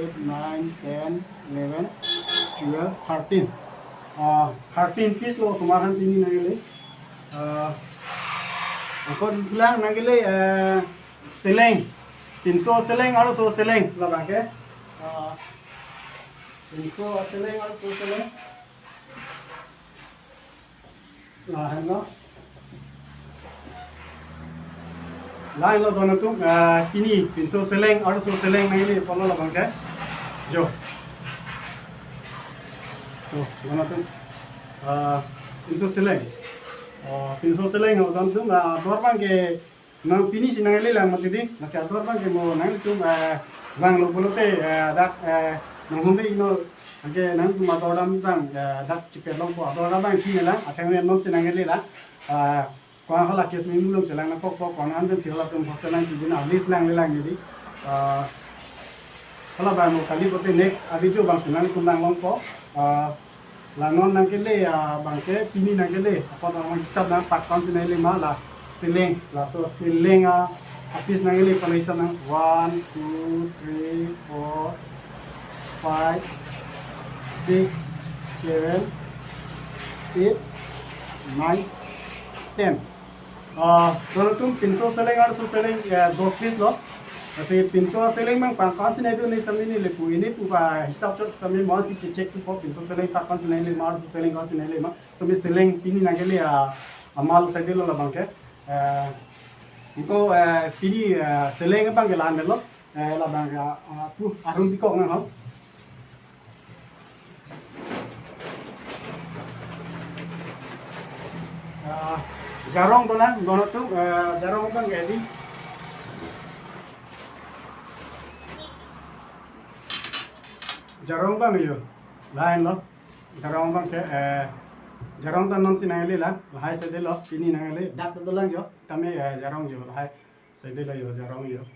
8, 9, 10, 11, 12, 13. 13 piece lo kumakan pini nagili. Angkot silang nagili seleng. 300 seleng atau 100 seleng lah bangke. 300 seleng atau 100 seleng. Lah hendak. Lain lo dono tu kini 300 seleng atau 100 seleng nagili polo lah bangke. Jo. tuh gimana tuh pinso seleng pinso seleng udah tuh dua bang ke nang finish nang ele lang matidi nasi dua bang ke mau nang tuh bang lo bolo te dak nang hunde ino angke nang tuh mata orang bang dak cepet long po ada orang bang sini lah akhirnya nong senang ele lah kau kalau kes ni mulung selang nak kok kau anda siapa tuh hostel nang tuh na list lang lelang jadi kalau bang mau kali bote next adi jo bang senang kumang long po langon nang kele bang ke pini nang kele apa nama hisab nang pakon sini le malah seleng lah so seleng habis nang kele kalau hisab nang 1 2 3 4 5 6 7 8 9 10 दोनों तुम पिंसो seleng और सो seleng दो पीस लो ऐसे पिंसो seleng में पाँच से नहीं तो नहीं समझ नहीं ले पूरी नहीं पूरा हिसाब चल समझ माल सी चेक तो पो पिंसो seleng पाँच से नहीं ले माल सो seleng कौन से नहीं ले माल समझ seleng पिनी ना के लिए माल साइड लो लबांग के इनको पिनी seleng के बांग लान में लो लबांग तू आरुम बिको ना हम jarong tu lah, dono tu jarong bang jadi jarong bang yo, lain lo, jarong bang ke jarong tu non si nangali lah, lahai sedih lo, ini nangali, dak tu lang yo, kami jarong yo, lahai sedih lo yo, jarong yo,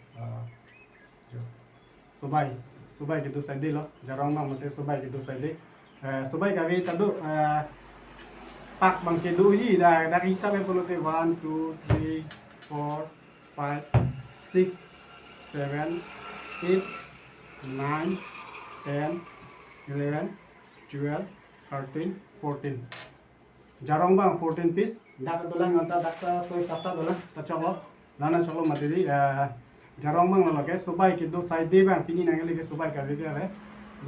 subai gitu sedih lo, jarong bang mesti subai gitu sedih, subai kami tadu pak bang ke dua ji dah dari hisab yang perlu te 1 2 3 4 5 6 7 8 9 10 11 12 13 14 jarong bang 14 piece dak dolang ngata dak soy sata dolang ta cholo lana cholo mate di jarong bang lage subai ke do side de bang pini nangle ke subai ka de re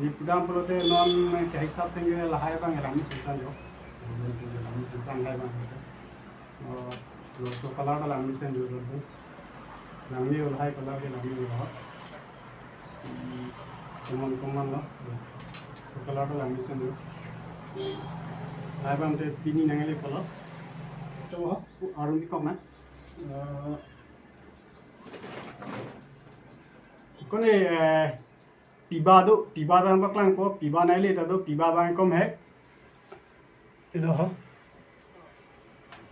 ni pudam perlu te non ke hisab tenge lahai bang elami sensan jo sensan lai bang lo so kala kala mi sen jo do nami ul hai kala ke nami ul ha kuman lo so kala kala mi sen jo lai bang te pini nangle polo coba arun di kok na kone piba dan baklang po piba naile ta do piba bang kom hai itu ho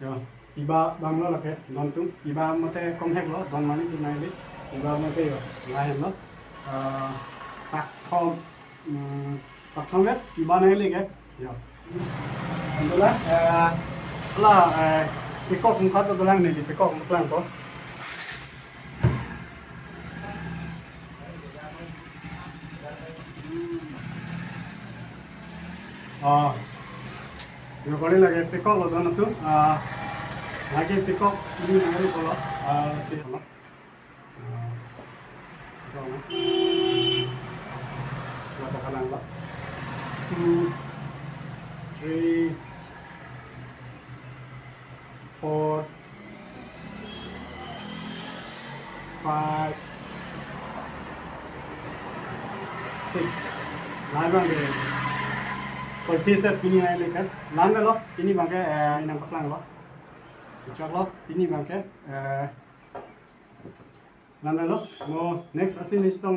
yo piba bang lo lake non tung piba mate kom hek lo don mani tu naile piba mate yo lain lo pak thom let piba naile ke yo itulah lah pikok sungkat tu dolang ni pikok baklang po yo kali lagi pikok lo dono tu lagi pikok ini nanti kalau si lo berapa kalang lo 2 3 4 5 6 9 bang deh so piece pini ay lekan lan lo pini bangke inang paklang lo sucak lo pini bangke lan lo mo next asin istong